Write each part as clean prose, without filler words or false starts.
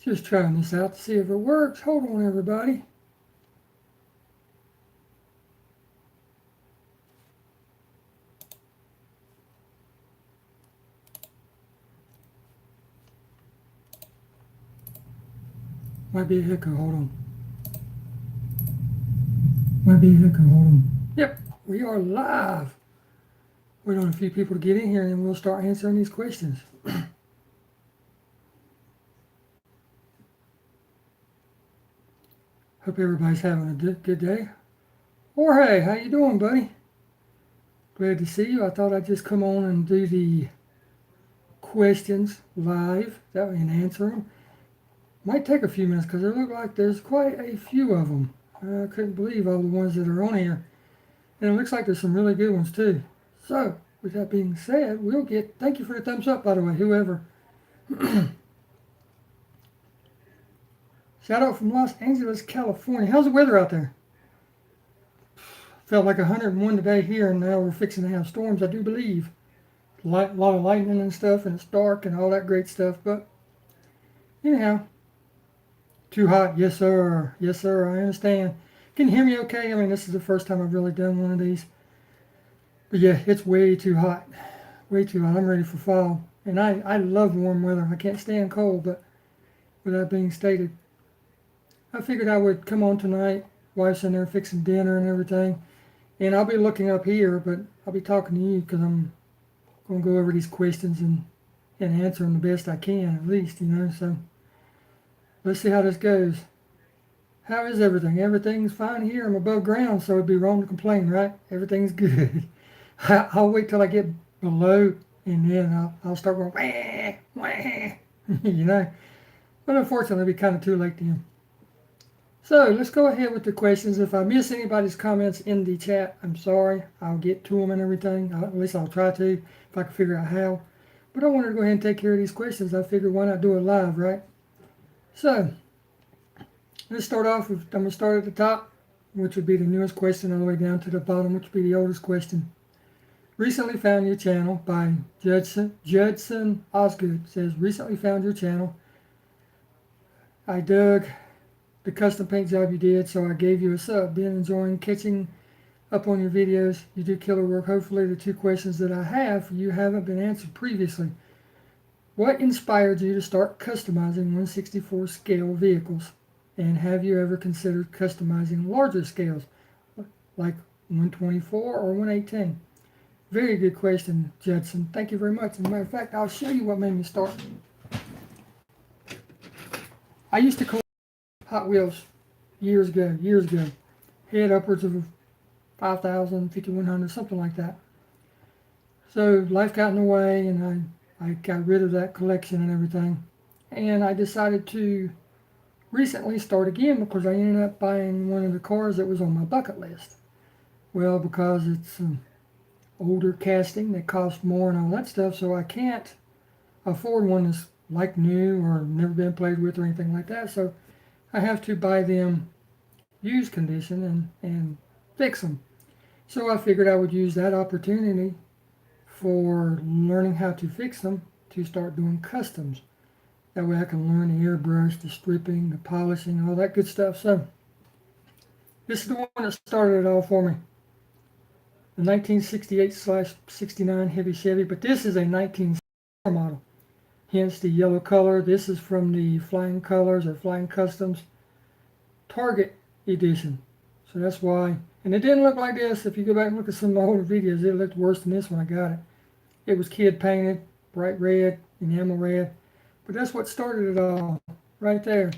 Just trying this out to see if it works. Hold on, everybody. Might be a hiccup. Hold on. Might be a hiccup. Hold on. Yep, we are live. Wait on a few people to get in here and then we'll start answering these questions. Hope everybody's having a good day. Jorge, how you doing, buddy? Glad to see you. I thought I'd just come on and do the questions live that way and answer them. Might take a few minutes because it looks like there's quite a few of them. I couldn't believe all the ones that are on here. And it looks like there's some really good ones too. So, with that being said, thank you for the thumbs up, by the way, whoever. Shout out from Los Angeles, California. How's the weather out there? Felt like 101 today here, and now we're fixing to have storms, I do believe. A lot of lightning and stuff, and it's dark and all that great stuff. But anyhow, too hot. Yes, sir. Yes, sir. I understand. Can you hear me okay? I mean, this is the first time I've really done one of these. But yeah, it's way too hot. Way too hot. I'm ready for fall. And I love warm weather. I can't stand cold, but with that being stated, I figured I would come on tonight. Wife's in there fixing dinner and everything. And I'll be looking up here, but I'll be talking to you because I'm going to go over these questions and answer them the best I can, at least, you know. So let's see how this goes. How is everything? Everything's fine here. I'm above ground, so it'd be wrong to complain, right? Everything's good. I'll wait till I get below, and then I'll start going, wah, wah, you know. But unfortunately, it'll be kind of too late then. So let's go ahead with the questions. If I miss anybody's comments in the chat, I'm sorry. I'll get to them and everything. At least I'll try to, if I can figure out how. But I wanted to go ahead and take care of these questions. I figured why not do it live, right? So let's start off with, I'm going to start at the top, which would be the newest question, all the way down to the bottom, which would be the oldest question. Recently found your channel by Judson Osgood. Says, recently found your channel. I dug the custom paint job you did, so I gave you a sub. Been enjoying catching up on your videos. You do killer work. Hopefully the two questions that I have for you haven't been answered previously. What inspired you to start customizing 1/64 scale vehicles? And have you ever considered customizing larger scales, like 124 or 118? Very good question, Judson. Thank you very much. As a matter of fact, I'll show you what made me start. I used to collect Hot Wheels years ago. Had upwards of 5,000, 5,100, something like that. So life got in the way, and I got rid of that collection and everything. And I decided to recently start again because I ended up buying one of the cars that was on my bucket list. Well, because it's older casting that cost more and all that stuff, so I can't afford one that's like new or never been played with or anything like that. So I have to buy them used condition and fix them. So I figured I would use that opportunity for learning how to fix them to start doing customs. That way I can learn the airbrush, the stripping, the polishing, all that good stuff. So this is the one that started it all for me. The 1968/69 Heavy Chevy, but this is a 1964 model. Hence the yellow color. This is from the Flying Colors or Flying Customs Target edition. So that's why. And it didn't look like this. If you go back and look at some of my older videos, it looked worse than this when I got it. It was kid painted, bright red, enamel red. But that's what started it all, right there.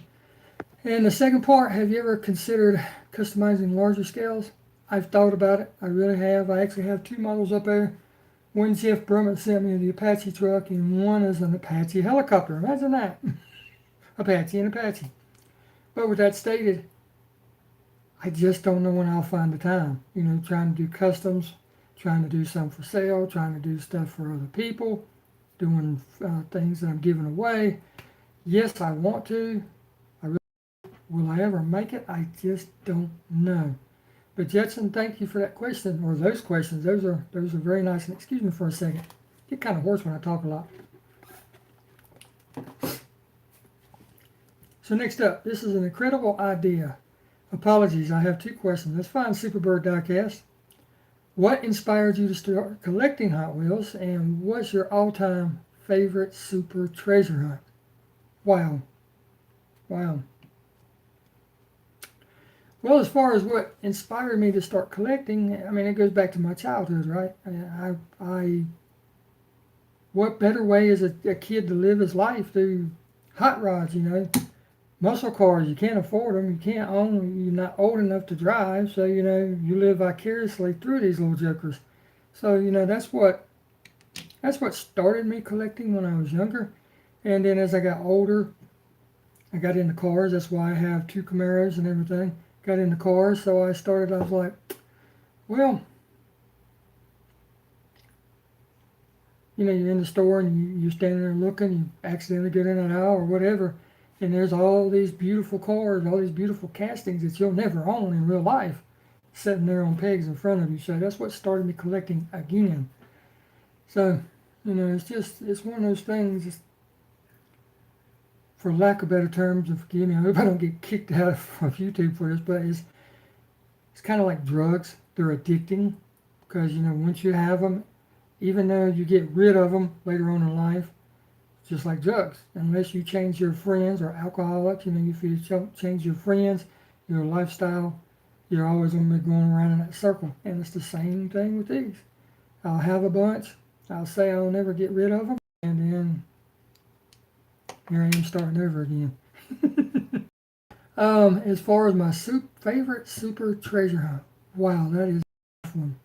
And the second part, have you ever considered customizing larger scales? I've thought about it. I really have. I actually have two models up there. One Jeff Brummett sent me the Apache truck, and one is an Apache helicopter. Imagine that. Apache and Apache. But with that stated, I just don't know when I'll find the time. You know, trying to do customs, trying to do some for sale, trying to do stuff for other people, doing things that I'm giving away. Yes, I want to. Will I ever make it? I just don't know. But Jetson, thank you for that question, or those questions. Those are very nice. And excuse me for a second. I get kind of hoarse when I talk a lot. So next up, this is an incredible idea. Apologies, I have two questions. Let's find Superbird Diecast. What inspired you to start collecting Hot Wheels, and what's your all-time favorite super treasure hunt? Wow. Wow. Well, as far as what inspired me to start collecting, I mean, it goes back to my childhood, right? What better way as a kid to live his life through hot rods, muscle cars. You can't afford them. You can't own them. You're not old enough to drive, so you live vicariously through these little jokers. So that's what started me collecting when I was younger, and then as I got older, I got into cars. That's why I have two Camaros and everything. Got into cars, so I was like, well, you're in the store and you're standing there looking, you accidentally get in an aisle or whatever, and there's all these beautiful cars, all these beautiful castings that you'll never own in real life, sitting there on pegs in front of you. So that's what started me collecting again. So, it's one of those things, for lack of better terms, and forgive me, I hope I don't get kicked out of YouTube for this, but it's kind of like drugs. They're addicting because, once you have them, even though you get rid of them later on in life, just like drugs, unless you change your friends or alcoholics, if you change your friends, your lifestyle, you're always going to be going around in that circle. And it's the same thing with these. I'll have a bunch, I'll say I'll never get rid of them, and then here I am starting over again. As far as my favorite super treasure hunt, wow, that is a tough one.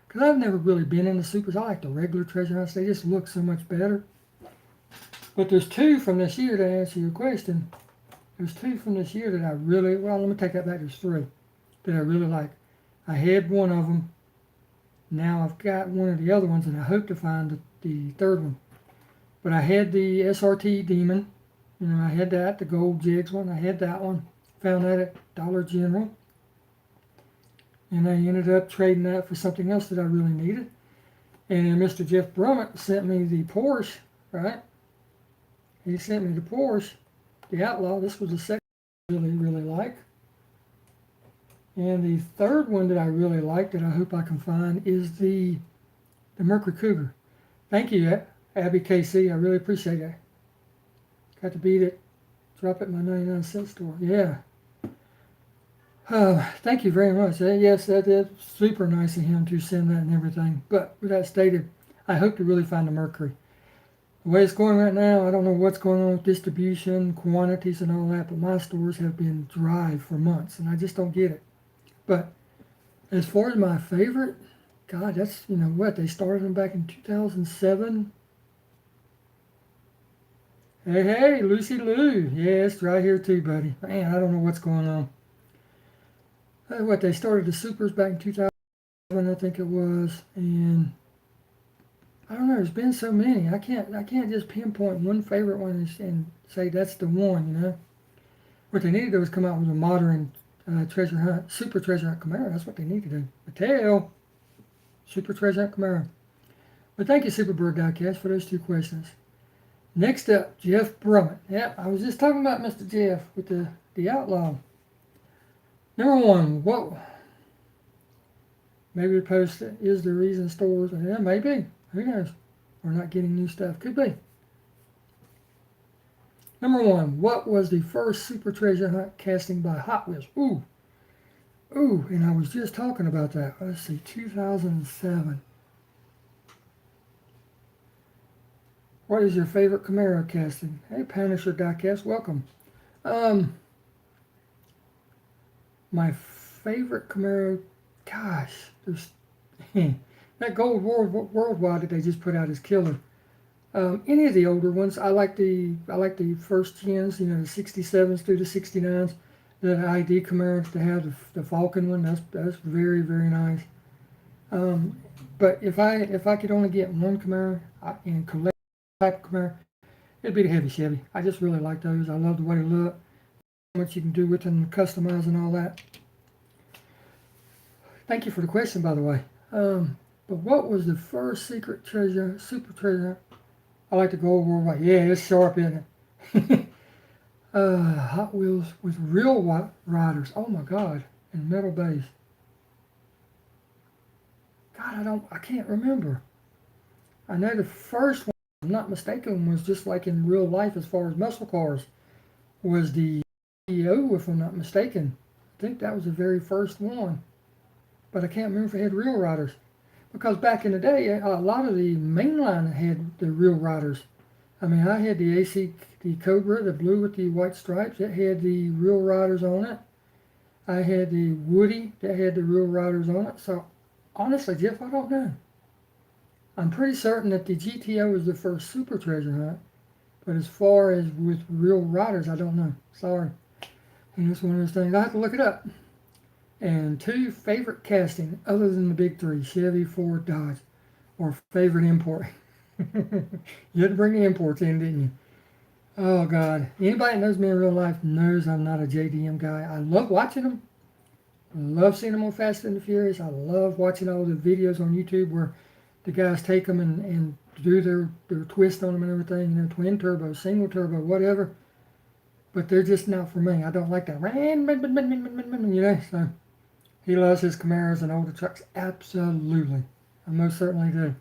Because I've never really been into supers. I like the regular treasure hunts. They just look so much better. But there's two from this year, to answer your question. There's two from this year that I really, well, let me take that back. There's three that I really like. I had one of them. Now I've got one of the other ones, and I hope to find the third one. But I had the SRT Demon. I had that, the gold jigs one. I had that one. Found that at Dollar General. And I ended up trading that for something else that I really needed. And then Mr. Jeff Brummett sent me the Porsche, right? He sent me the Porsche, the Outlaw. This was the second I really, really like. And the third one that I really like that I hope I can find is the Mercury Cougar. Thank you, Abby KC. I really appreciate it. Got to beat it. Drop it in my 99-cent store. Yeah. Thank you very much. Yes, that is super nice of him to send that and everything. But with that stated, I hope to really find the Mercury. The way it's going right now, I don't know what's going on with distribution, quantities, and all that, but my stores have been dry for months, and I just don't get it. But as far as my favorite, God, that's, they started them back in 2007. Hey, Lucy Lou. Yeah, it's right here too, buddy. Man, I don't know what's going on. They started the supers back in 2007, I think it was, and I don't know. There's been so many. I can't just pinpoint one favorite one and say that's the one. What they need to do is come out with a modern treasure hunt, super treasure hunt Camaro. That's what they need to do. Mattel, super treasure hunt Camaro. But thank you, Superbird Diecast, for those two questions. Next up, Jeff Brummett. Yeah, I was just talking about Mr. Jeff with the Outlaw. Number one, what? Maybe the post is the reason stores. Yeah, maybe. Who knows? We're not getting new stuff. Could be. Number one, what was the first super treasure hunt casting by Hot Wheels? Ooh, and I was just talking about that. Let's see, 2007. What is your favorite Camaro casting? Hey, Punisher Diecast, welcome. My favorite Camaro, gosh, there's that gold worldwide that they just put out is killer. Any of the older ones, I like the first gens, the 67s through the 69s. The ID Camaro, they have the Falcon one. That's very, very nice. But if I could only get one Camaro and collect type of Camaro, it'd be the heavy Chevy. I just really like those. I love the way they look. How much you can do with them, customize and all that. Thank you for the question, by the way. But what was the first super treasure? I like the gold worldwide. Yeah, it's sharp, isn't it? Hot Wheels with real riders. Oh my God. And metal base. God, I can't remember. I know the first one, if I'm not mistaken, was just like in real life as far as muscle cars, was the EO, if I'm not mistaken. I think that was the very first one. But I can't remember if it had real riders. Because back in the day, a lot of the mainline had the real riders. I mean, I had the AC, the Cobra, the blue with the white stripes. It had the real riders on it. I had the Woody that had the real riders on it. So, honestly, Jeff, I don't know. I'm pretty certain that the GTO was the first Super Treasure Hunt. But as far as with real riders, I don't know. Sorry. And it's one of those things. I have to look it up. And two, favorite casting other than the big three, Chevy, Ford, Dodge, or favorite import. You had to bring the imports in, didn't you? Oh God! Anybody that knows me in real life knows I'm not a JDM guy. I love watching them. I love seeing them on Fast and the Furious. I love watching all the videos on YouTube where the guys take them and do their twist on them and everything. You know, twin turbo, single turbo, whatever. But they're just not for me. I don't like that. You know, so he loves his Camaros and older trucks. Absolutely. I most certainly do.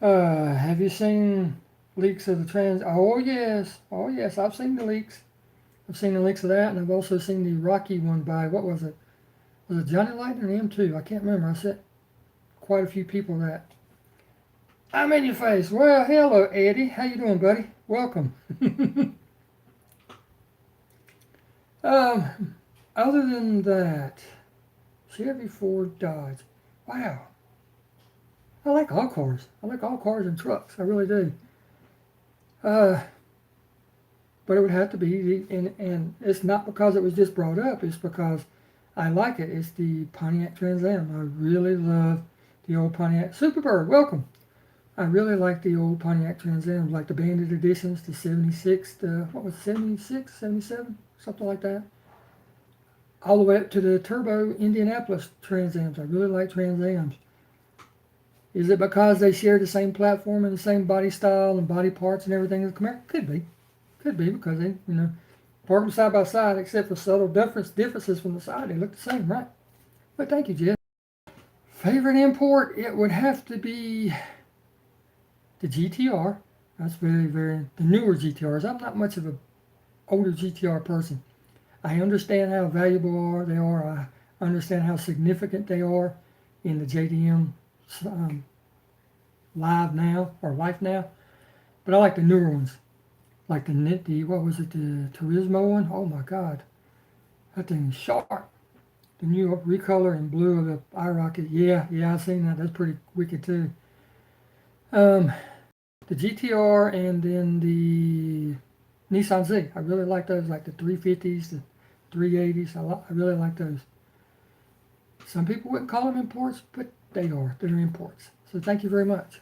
Have you seen leaks of the trans? Oh yes, oh yes. I've seen the leaks. I've seen the leaks of that, and I've also seen the Rocky one by what was it? Was it Johnny Lightning or M2? I can't remember. I sent quite a few people that. I'm in your face. Well, hello Eddie. How you doing, buddy? Welcome. Other than that, Chevy, Ford, Dodge. Wow. I like all cars. I like all cars and trucks. I really do. But it would have to be, and it's not because it was just brought up. It's because I like it. It's the Pontiac Trans Am. I really love the old Pontiac Superbird. Welcome. I really like the old Pontiac Trans Am, like the Bandit editions, the 76, what was it, 76, 77, something like that. All the way up to the Turbo Indianapolis Trans Ams. I really like Trans Ams. Is it because they share the same platform and the same body style and body parts and everything as the Camaro? Could be. Could be because they, park them side by side except for subtle differences from the side. They look the same, right? But thank you, Jeff. Favorite import? It would have to be the GTR. That's the newer GTRs. I'm not much of an older GTR person. I understand how valuable they are. I understand how significant they are in the JDM live now or life now. But I like the newer ones. Like what was it, the Turismo one? Oh my God. That thing is sharp. The new recolor in blue of the iRocket. Yeah, I've seen that. That's pretty wicked too. The GTR and then the Nissan Z. I really like those, like the 350s, the 380s. I really like those. Some people wouldn't call them imports, but they are. They're imports. So thank you very much.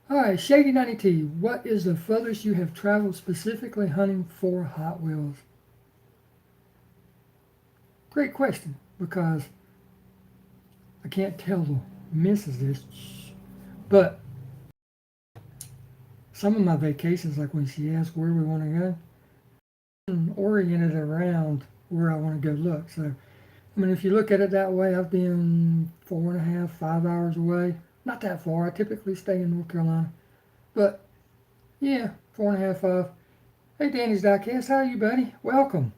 All right, Shady 90T, what is the furthest you have traveled specifically hunting for Hot Wheels? Great question, because I can't tell the missus this, but some of my vacations, like when she asks where we want to go, I'm oriented around where I want to go look. So, I mean, if you look at it that way, I've been 4.5, 5 hours away. Not that far. I typically stay in North Carolina. But, yeah, 4.5, 5. Hey, Danny's Diecast, how are you, buddy? Welcome.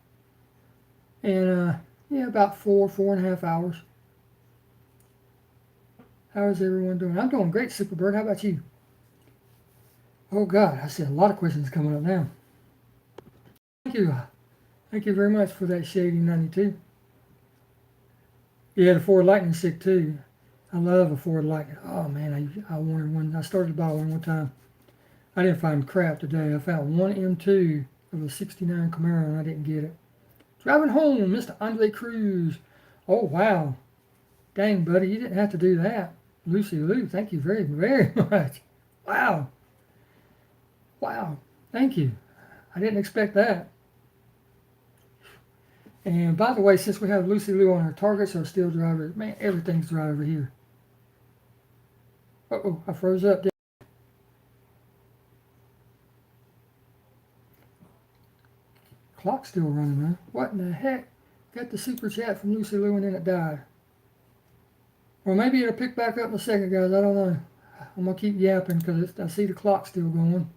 And, yeah, about 4.5 hours. How is everyone doing? I'm doing great, Superbird. How about you? Oh, God, I see a lot of questions coming up now. Thank you. Thank you very much for that, Shady 92. Yeah, the Ford Lightning's sick, too. I love a Ford Lightning. Oh, man, I wanted one. I started to buy one time. I didn't find crap today. I found one M2 of a 69 Camaro, and I didn't get it. Driving home, Mr. Andre Cruz. Oh, wow. Dang, buddy, you didn't have to do that. Lucy Lou, thank you very, very much. Wow. Wow. Thank you. I didn't expect that. And by the way, since we have Lucy Lou on her targets or steel drivers, man, everything's dry over here. Uh-oh, I froze up. Clock's still running, huh? What in the heck? Got the super chat from Lucy Lou and then it died. Or maybe it'll pick back up in a second, guys. I don't know. I'm going to keep yapping because I see the clock still going.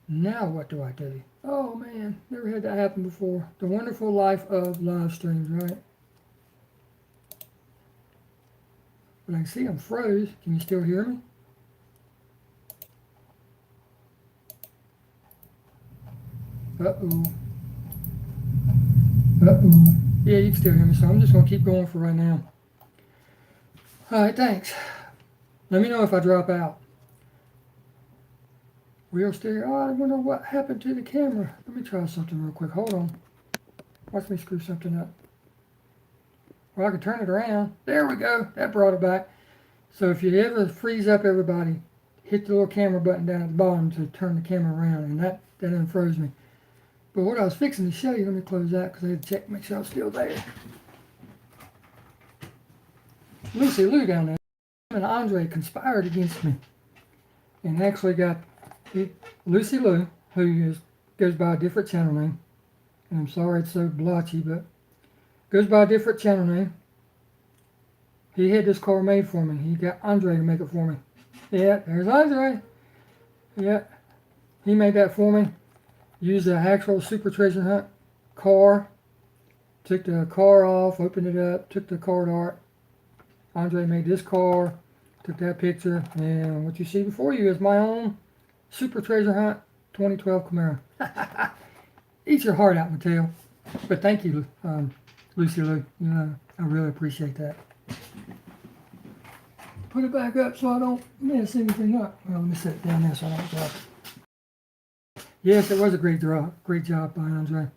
Now what do I do? Oh, man. Never had that happen before. The wonderful life of live streams, right? But I can see I'm froze. Can you still hear me? Uh-oh. Uh-oh. Yeah, you can still hear me, so I'm just going to keep going for right now. All right, thanks. Let me know if I drop out. We're still here. Oh, I wonder what happened to the camera. Let me try something real quick. Hold on. Watch me screw something up. Well, I can turn it around. There we go. That brought it back. So if you ever freeze up, everybody, hit the little camera button down at the bottom to turn the camera around, and that unfroze me. But what I was fixing to show you, let me close that because I had to check, make sure I was still there. Lucy Lou down there and Andre conspired against me and actually got Lucy Lou, who goes by a different channel name. And I'm sorry it's so blotchy, but goes by a different channel name. He had this car made for me. He got Andre to make it for me. Yeah, there's Andre. Yeah, he made that for me. Used a actual Super Treasure Hunt car. Took the car off, opened it up, took the card art. Andre made this car, took that picture, and what you see before you is my own Super Treasure Hunt 2012 Camaro. Eat your heart out, Mateo. But thank you, Lucy Lou. You know, I really appreciate that. Put it back up so I don't mess anything up. Well, let me set it down there so I don't drop it. Yes, it was a great job by Andre.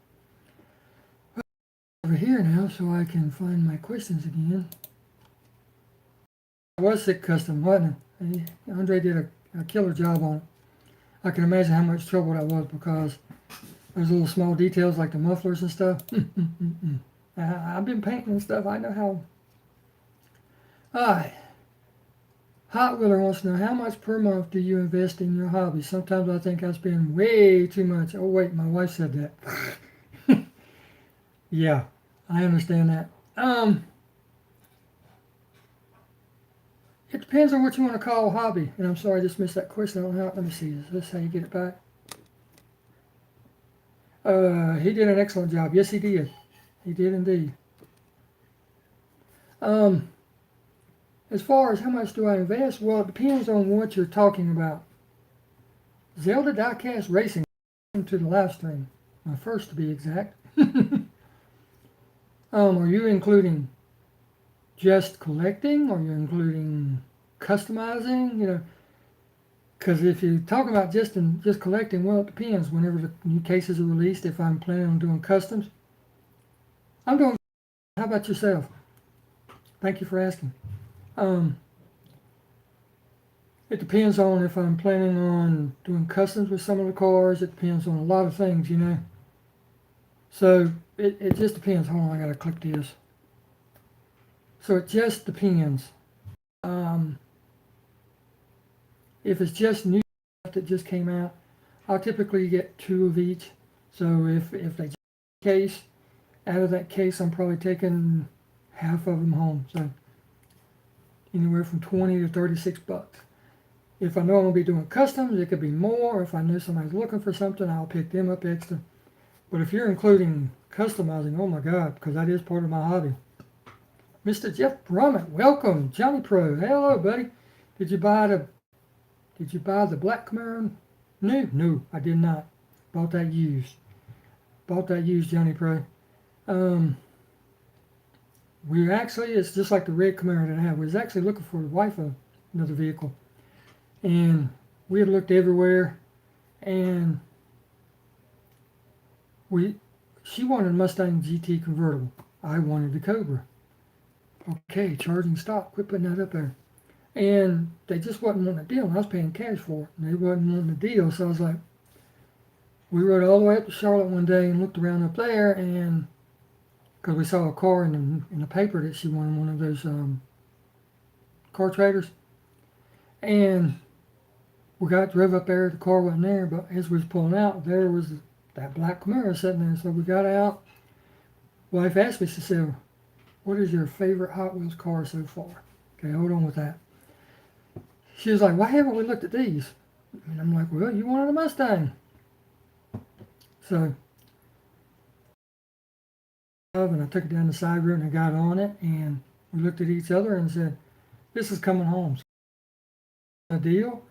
Over here now so I can find my questions again. It was sick custom, wasn't it? Andre did a killer job on it. I can imagine how much trouble that was because those little small details like the mufflers and stuff. I've been painting and stuff. I know how. Alright. Hot Wheeler wants to know, how much per month do you invest in your hobby? Sometimes I think I spend way too much. Oh wait, my wife said that. Yeah, I understand that. It depends on what you want to call a hobby. And I'm sorry I just missed that question. I don't know how, let me see. Is this how you get it back? He did an excellent job. Yes, he did. He did indeed. As far as how much do I invest, well, it depends on what you're talking about. Zelda Diecast Racing, to the live stream. My first to be exact. Are you including just collecting, or you're including customizing? You know, because if you're talking about just collecting, well, it depends. Whenever the new cases are released, if I'm planning on doing customs, I'm doing. How about yourself? Thank you for asking. It depends on if I'm planning on doing customs with some of the cars. It depends on a lot of things, you know. So it just depends. Hold on, I gotta click this. So it just depends. If it's just new stuff that just came out, I'll typically get 2 of each. So if they just case, out of that case, I'm probably taking half of them home. So anywhere from 20 to 36 bucks. If I know I'm gonna be doing customs, it could be more. If I know somebody's looking for something, I'll pick them up extra. But if you're including customizing, oh my God, because that is part of my hobby. Mr. Jeff Brummett, welcome. Johnny Pro, hello, buddy. Did you buy the black Camaro new? No, I did not. Bought that used. Johnny Pro. It's just like the red Camaro that I have. We was actually looking for the wife of another vehicle. And we had looked everywhere, and she wanted a Mustang GT convertible. I wanted the Cobra. Okay, charging stop. Quit putting that up there. And they just wasn't wanting a deal. I was paying cash for it, and they wasn't wanting a deal. So I was like, we rode all the way up to Charlotte one day and looked around up there, and because we saw a car in the paper that she wanted one of those car traders, and we drove up there, the car wasn't there, but as we was pulling out, there was that black Camaro sitting there. So we got out. Wife asked me, she said, what is your favorite Hot Wheels car so far? Okay, hold on with that. She was like, why haven't we looked at these? And I'm like, well, you wanted a Mustang. So, and I took it down the side road and I got on it and we looked at each other and said, this is coming home. So, a deal.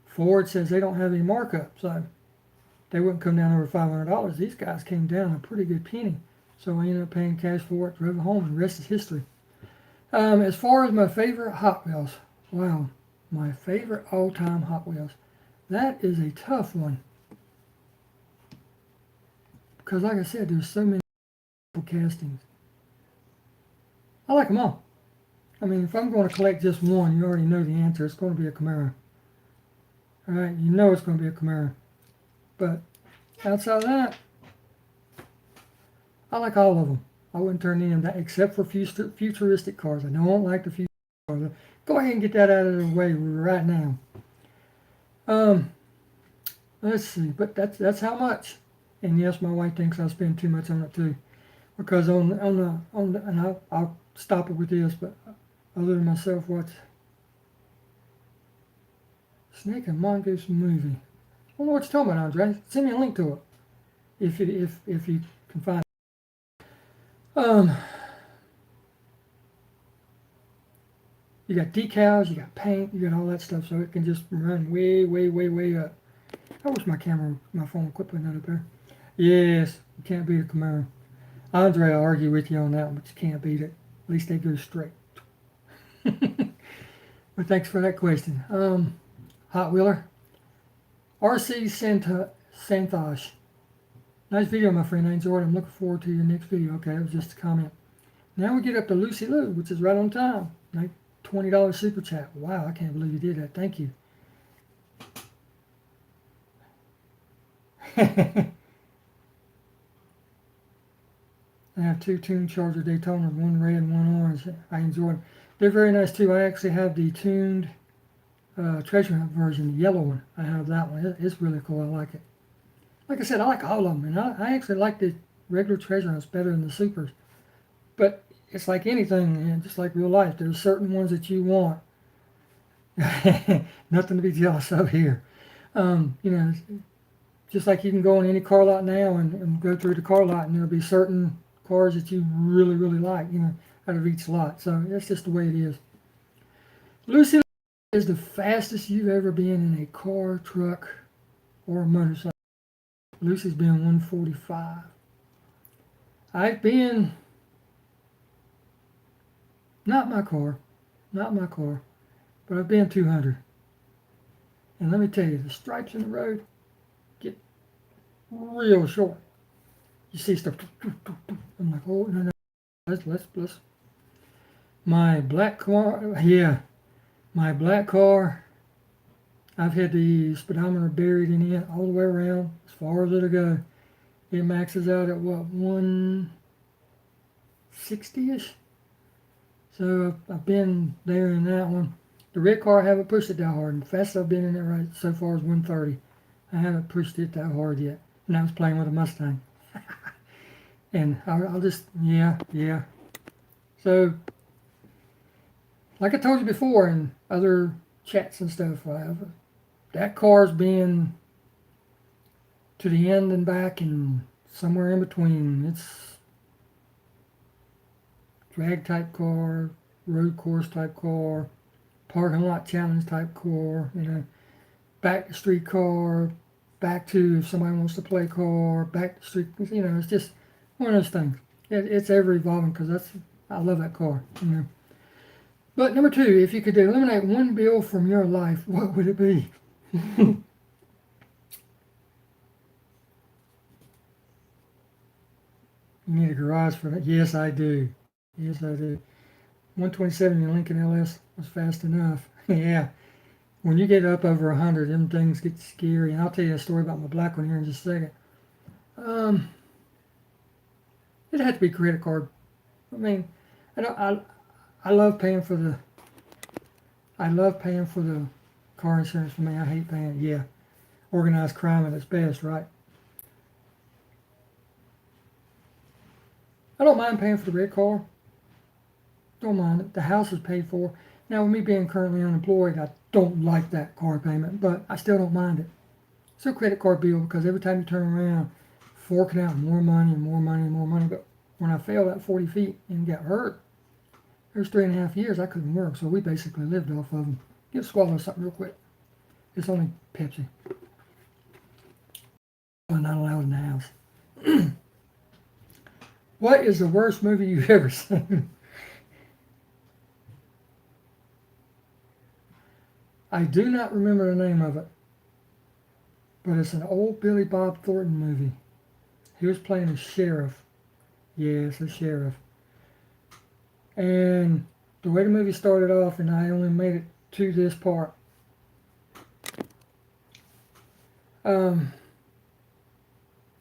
Ford says they don't have any markup, so they wouldn't come down over $500. These guys came down a pretty good penny. So I ended up paying cash for it, drove it home, and the rest is history. As far as my favorite Hot Wheels, wow, my favorite all-time Hot Wheels. That is a tough one. Because like I said, there's so many castings. I like them all. I mean, if I'm going to collect just one, you already know the answer. It's going to be a Camaro. All right, you know it's going to be a Camaro. But outside of that, I like all of them. I wouldn't turn any of that except for futuristic cars. I don't like the future cars. Go ahead and get that out of the way right now. Let's see, but that's how much. And yes, my wife thinks I spend too much on it too, because and I'll stop it with this. But other than myself, watch Snake and Mongoose movie. I don't know what you're talking about, Andre. Send me a link to it if you can find it. You got decals, you got paint, you got all that stuff, so it can just run way, way, way, way up. I wish my phone would quit putting that up there. Yes, you can't beat a Camaro. Andre, I'll argue with you on that one, but you can't beat it. At least they go straight. But thanks for that question. Hot Wheeler. RC Santosh. Nice video, my friend. I enjoyed it. I'm looking forward to your next video. Okay, it was just a comment. Now we get up to Lucy Lou, which is right on time. $20 super chat. Wow, I can't believe you did that. Thank you. I have two tuned Charger Daytonas, one red and one orange. I enjoy them. They're very nice too. I actually have the tuned treasure hunt version, the yellow one. I have that one. It's really cool. I like it. Like I said, I like all of them, and I actually like the regular treasure hunts better than the supers. But it's like anything, just like real life. There's certain ones that you want. Nothing to be jealous of here. Just like you can go in any car lot now and go through the car lot, and there'll be certain cars that you really, really like, out of each lot. So that's just the way it is. Lucy is the fastest you've ever been in a car, truck, or a motorcycle. Lucy's been 145. I've been, not my car, but I've been 200. And let me tell you, the stripes in the road get real short. You see stuff. I'm like, oh no. Let's. My black car, my black car. I've had the speedometer buried in it all the way around as far as it'll go. It maxes out at what, 160-ish. So I've been there in that one. The red car I haven't pushed it that hard. And the fastest I've been in it right so far is 130. I haven't pushed it that hard yet. And I was playing with a Mustang. And I'll just, yeah. So, like I told you before in other chats and stuff, that car's been to the end and back and somewhere in between. It's drag type car, road course type car, parking lot challenge type car, back to street car, back to if somebody wants to play car, back to street, it's just one of those things. It's ever evolving because I love that car, But number two, if you could eliminate one bill from your life, what would it be? You need a garage for that? Yes, I do. 127 in Lincoln LS was fast enough. Yeah. When you get up over 100, them things get scary. And I'll tell you a story about my black one here in just a second. It had to be credit card. I mean, I love paying for the car insurance for me. I hate paying. Yeah, organized crime at its best, right? I don't mind paying for the red car. Don't mind it. The house is paid for. Now, with me being currently unemployed, I don't like that car payment, but I still don't mind it. It's a credit card bill because every time you turn around, forking out more money and more money and more money. But when I fell that 40 feet and got hurt, there's 3.5 years I couldn't work, so we basically lived off of them. Get swallow something real quick. It's only Pepsi. I'm not allowed in the house. What is the worst movie you've ever seen? I do not remember the name of it, but it's an old Billy Bob Thornton movie. He was playing a sheriff. Yes, a sheriff. And the way the movie started off, and I only made it to this part. There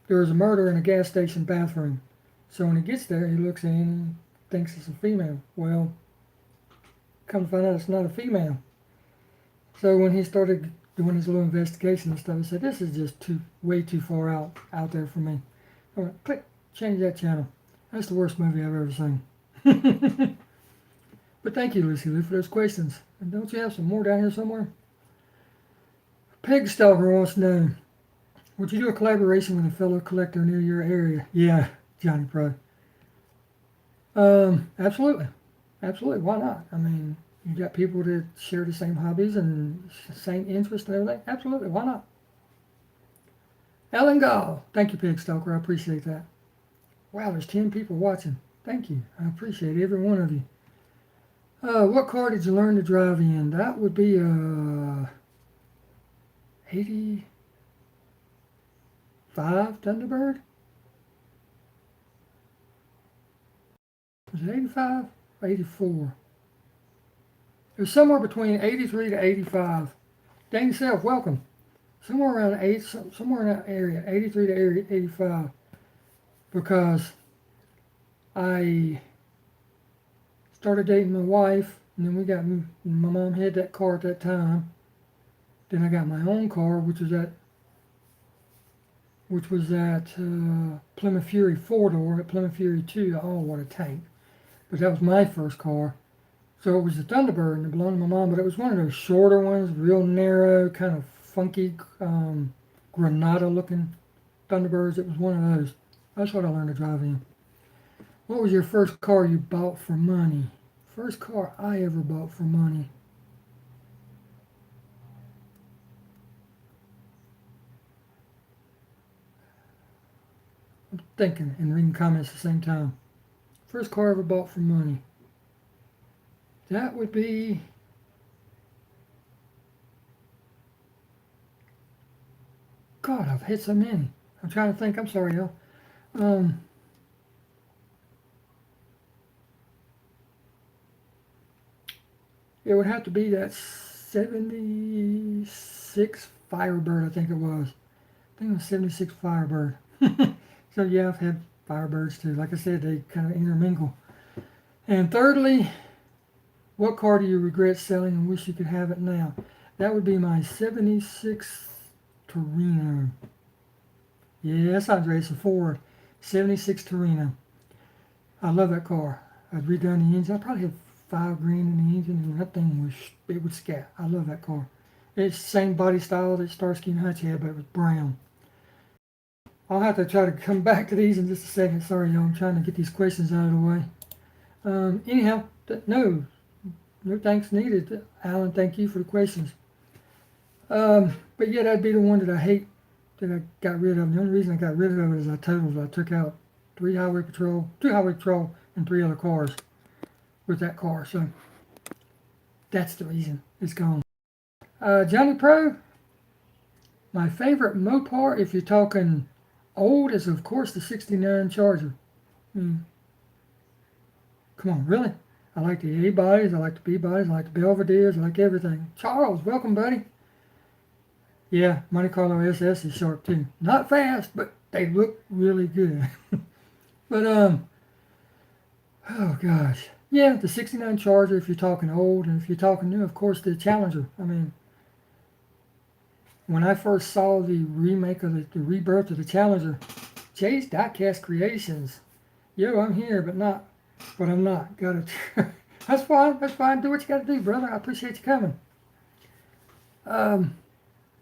was a murder in a gas station bathroom. So when he gets there, he looks in and thinks it's a female. Well, come to find out it's not a female. So when he started doing his little investigation and stuff, he said, this is just way too far out there for me. I went, click, change that channel. That's the worst movie I've ever seen. But thank you, Lucy Lou, for those questions. And don't you have some more down here somewhere? Peg Stalker wants to know, would you do a collaboration with a fellow collector near your area? Yeah, Johnny Pro. Absolutely. Absolutely. Why not? I mean, you got people that share the same hobbies and same interests and everything. Absolutely. Why not? Ellen Gall. Thank you, Peg Stalker. I appreciate that. Wow, there's 10 people watching. Thank you. I appreciate every one of you. What car did you learn to drive in? That would be 85 Thunderbird. Was it 85 or 84? It was somewhere between 83 to 85. Dang self, welcome. Somewhere around somewhere in that area, 83 to 85. Because I started dating my wife, and then my mom had that car at that time. Then I got my own car, which was that Plymouth Fury 4-door, Plymouth Fury 2. Oh, what a tank. But that was my first car. So it was the Thunderbird, and it belonged to my mom, but it was one of those shorter ones, real narrow, kind of funky, Granada-looking Thunderbirds. It was one of those. That's what I learned to drive in. What was your first car you bought for money? First car I ever bought for money. I'm thinking and reading comments at the same time. First car I ever bought for money. That would be... God, I've hit so many. I'm trying to think. I'm sorry, y'all. It would have to be that 76 Firebird, I think it was. I think it was 76 Firebird. So yeah, I've had Firebirds too. Like I said, they kind of intermingle. And thirdly, what car do you regret selling and wish you could have it now? That would be my 76 Torino. Yes, Andre, it's a Ford 76 Torino. I love that car. I'd redone the engine. I probably had $5,000 in the engine, and that thing would scat. I love that car. It's the same body style that Starsky and Hutch had, but it was brown. I'll have to try to come back to these in just a second. Sorry, y'all. I'm trying to get these questions out of the way. Anyhow, no thanks needed. Alan, thank you for the questions. But yeah, that'd be the one that I hate that I got rid of. The only reason I got rid of it is I took out 2 highway patrol, and 3 other cars with that car. So that's the reason it's gone. Johnny Pro, my favorite Mopar, if you're talking old, is of course the '69 Charger. Come on, really? I like the A bodies, I like the B bodies, I like the Belvederes, I like everything. Charles, welcome, buddy. Yeah, Monte Carlo SS is sharp too. Not fast, but they look really good. But oh gosh, yeah, the '69 Charger if you're talking old, and if you're talking new, of course the Challenger. I mean, when I first saw the remake of the rebirth of the Challenger, Jay's Diecast Creations. Yo, I'm here, but I'm not. Got it. That's fine. That's fine. Do what you got to do, brother. I appreciate you coming.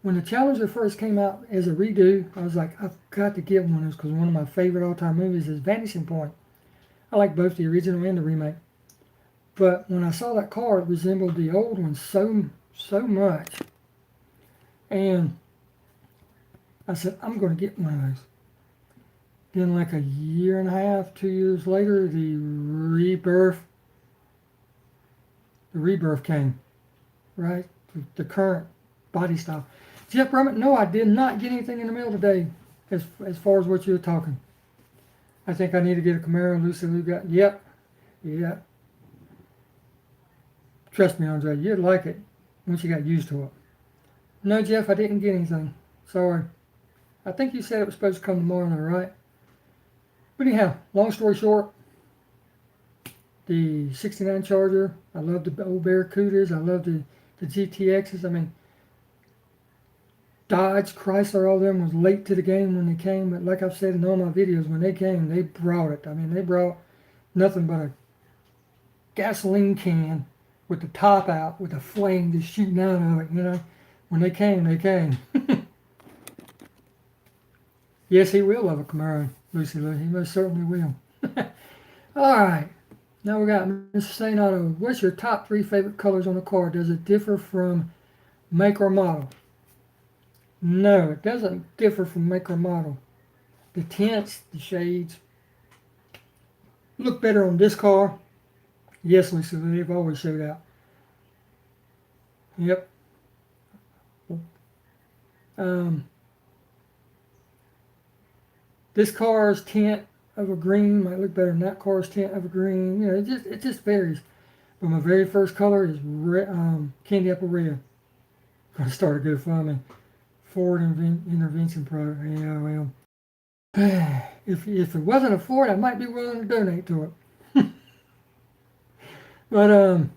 When the Challenger first came out as a redo, I was like, I've got to get one of those because one of my favorite all-time movies is Vanishing Point. I like both the original and the remake. But when I saw that car, it resembled the old one so much. And I said, I'm going to get one of those. Then like a year and a half, 2 years later, the rebirth came, right? The current body style. Jeff Brummett, no, I did not get anything in the mail today as far as what you were talking. I think I need to get a Camaro. Lucy Lou got, yep. Trust me, Andre, you'd like it once you got used to it. No, Jeff, I didn't get anything. Sorry. I think you said it was supposed to come tomorrow, right? But anyhow, long story short, the 69 Charger, I love the old Barracudas, I love the GTXs. I mean, Dodge, Chrysler, all of them was late to the game when they came, but like I've said in all my videos, when they came, they brought it. I mean, they brought nothing but a gasoline can with the top out, with the flame just shooting out of it, you know. When they came, they came. Yes, he will love a Camaro, Lucy Lou. He most certainly will. All right. Now we got Mr. St. Otto. What's your top 3 favorite colors on a car? Does it differ from make or model? No, it doesn't differ from make or model. The tints, the shades, look better on this car. Yes, Lucy Lou, they've always showed out. Yep. This car's tint of a green might look better than that car's tint of a green. You know, it just varies. But my very first color is red, candy apple red. Gonna start a GoFundMe. Ford Intervention Program. Yeah, well, if it wasn't a Ford, I might be willing to donate to it. But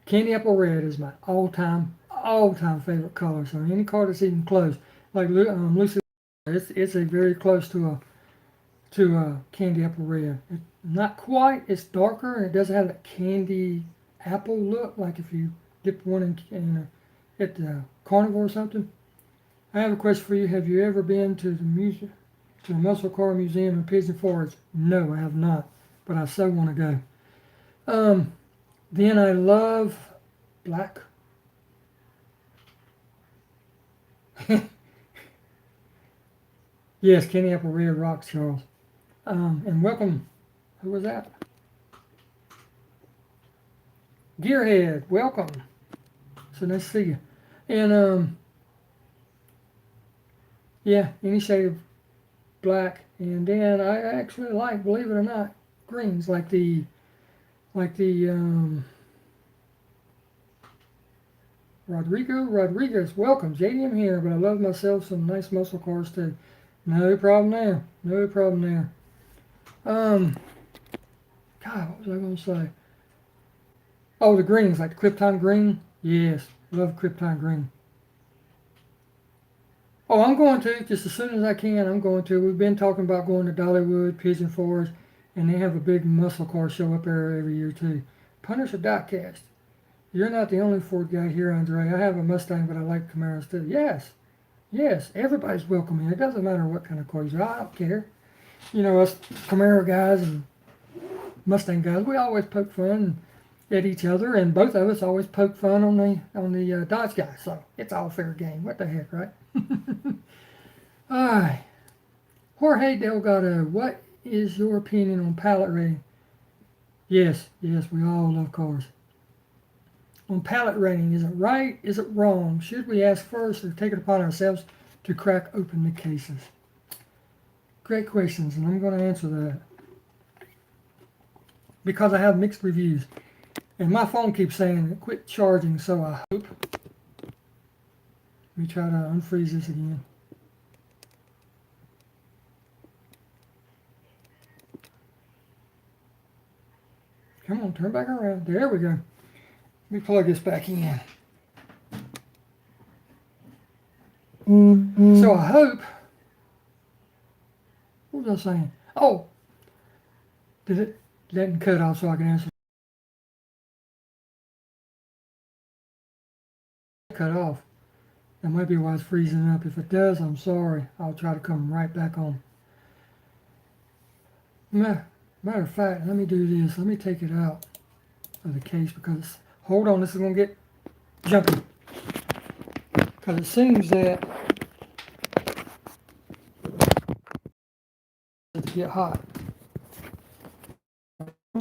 candy apple red is my all-time favorite color. So any car that's even close, like Lucy, it's a very close to candy apple red. Not quite. It's darker and it doesn't have that candy apple look like if you dip one in at the carnival or something. I have a question for you. Have you ever been to the Muscle Car Museum in Pigeon Forge? No, I have not, but I so want to go. Then I love black. Yes, Kenny Apple Red rocks, Charles. And welcome. Who was that? Gearhead, welcome. So nice to see you. And yeah, any shade of black. And then I actually like, believe it or not, greens like the Rodriguez, welcome. JDM here, but I love myself some nice muscle cars too. No problem there. No problem there. God, what was I going to say? Oh, the greens, like the Krypton green. Yes, love Krypton green. Oh, I'm going to, just as soon as I can, I'm going to. We've been talking about going to Dollywood, Pigeon Forge, and they have a big muscle car show up there every year too. Punisher Diecast. You're not the only Ford guy here, Andre. I have a Mustang, but I like Camaros too. Yes, everybody's welcome here. It doesn't matter what kind of car you drive. I don't care. You know, us Camaro guys and Mustang guys, we always poke fun at each other, and both of us always poke fun on the Dodge guys. So it's all fair game. What the heck, right? All right. Jorge Delgado, what is your opinion on pallet rating? Yes, we all love cars. On pallet rating, is it right? Is it wrong? Should we ask first or take it upon ourselves to crack open the cases? Great questions, and I'm going to answer that because I have mixed reviews. And my phone keeps saying quit charging, so I hope. Let me try to unfreeze this again. Come on, turn back around. There we go. Let me plug this back in. So I hope, what was I saying? Oh, did it didn't cut off so I can answer? Cut off. That might be why it's freezing up. If it does, I'm sorry. I'll try to come right back on. Matter of fact, let me do this. Let me take it out of the case because, hold on, this is going to get jumpy. Because it seems that it's get hot.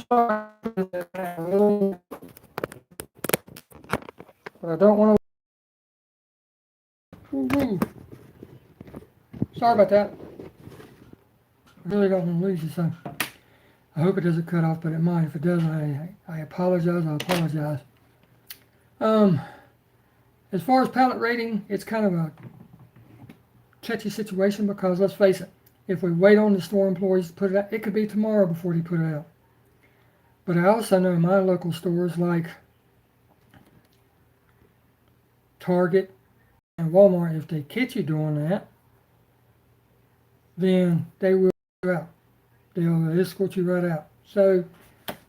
But I don't want to. Woo-woo. Sorry about that. I really don't want to lose you, so I hope it doesn't cut off, but it might. If it does, I apologize. I apologize. As far as pallet rating, it's kind of a touchy situation because let's face it, if we wait on the store employees to put it out, it could be tomorrow before they put it out. But I also know my local stores like Target and Walmart, if they catch you doing that, then they will put you out. They'll escort you right out. So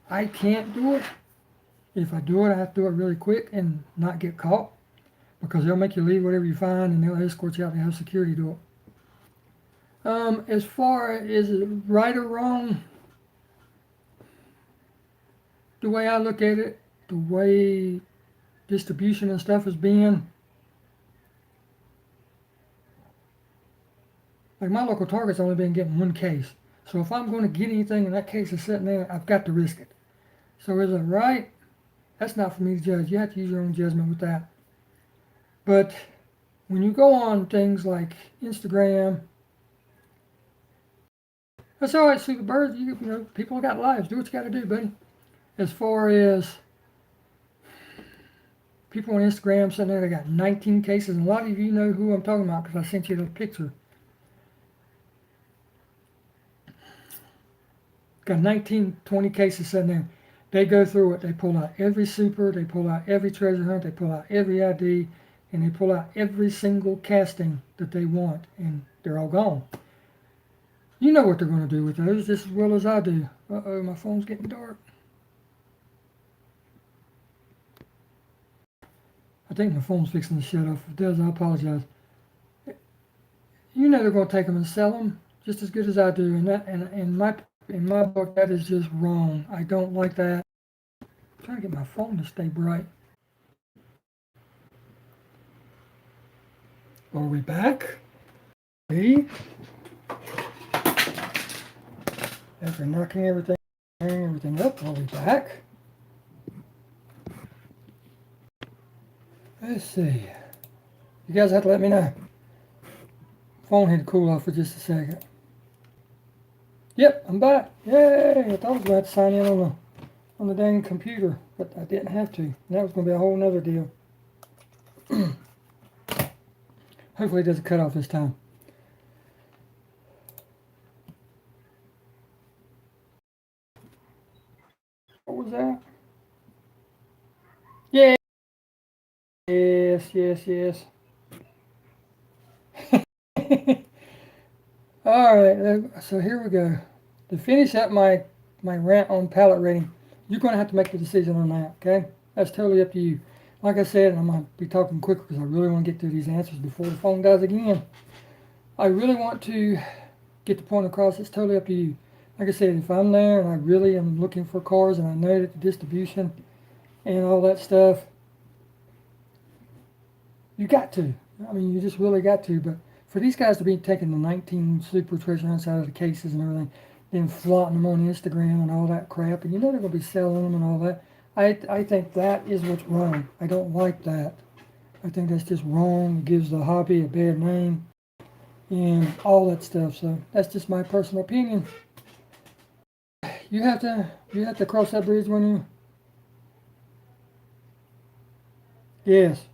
I can't do it. If I do it, I have to do it really quick and not get caught because they'll make you leave whatever you find and they'll escort you out and have security do it. As far as right or wrong, the way I look at it, the way distribution and stuff is being, like my local Target's only been getting one case. So if I'm going to get anything and that case is sitting there, I've got to risk it. So is it right? That's not for me to judge. You have to use your own judgment with that. But when you go on things like Instagram, that's all right, Super Bird. You know, people got lives. Do what you got to do, buddy. As far as people on Instagram sitting there, they got 19 cases. And a lot of you know who I'm talking about because I sent you the picture. Got 19, 20 cases sitting there. They go through it. They pull out every super. They pull out every treasure hunt. They pull out every ID. And they pull out every single casting that they want. And they're all gone. You know what they're going to do with those just as well as I do. Uh-oh, my phone's getting dark. I think my phone's fixing to shut off. If it does, I apologize. You know they're going to take them and sell them just as good as I do. And that, and in my book, that is just wrong. I don't like that. I'm trying to get my phone to stay bright. Are we back? See? After knocking everything up, are we back? Let's see. You guys have to let me know. Phone had to cool off for just a second. Yep, I'm back. Yay! I thought I was going to have to sign in on the dang computer, but I didn't have to. And that was going to be a whole nother deal. Hopefully it doesn't cut off this time. What was that? Yeah. Yes. Alright, so here we go. To finish up my rant on pallet rating, you're going to have to make the decision on that, okay? That's totally up to you. Like I said, I'm going to be talking quick because I really want to get through these answers before the phone dies again. I really want to get the point across. It's totally up to you. Like I said, if I'm there and I really am looking for cars and I know that the distribution and all that stuff, you got to. I mean, you just really got to. But for these guys to be taking the 19 super treasure hunts out of the cases and everything, then flaunting them on Instagram and all that crap, and you know they're going to be selling them and all that, I think that is what's wrong. I don't like that. I think that's just wrong. It gives the hobby a bad name and all that stuff. So that's just my personal opinion. You have to cross that bridge when you. Yes.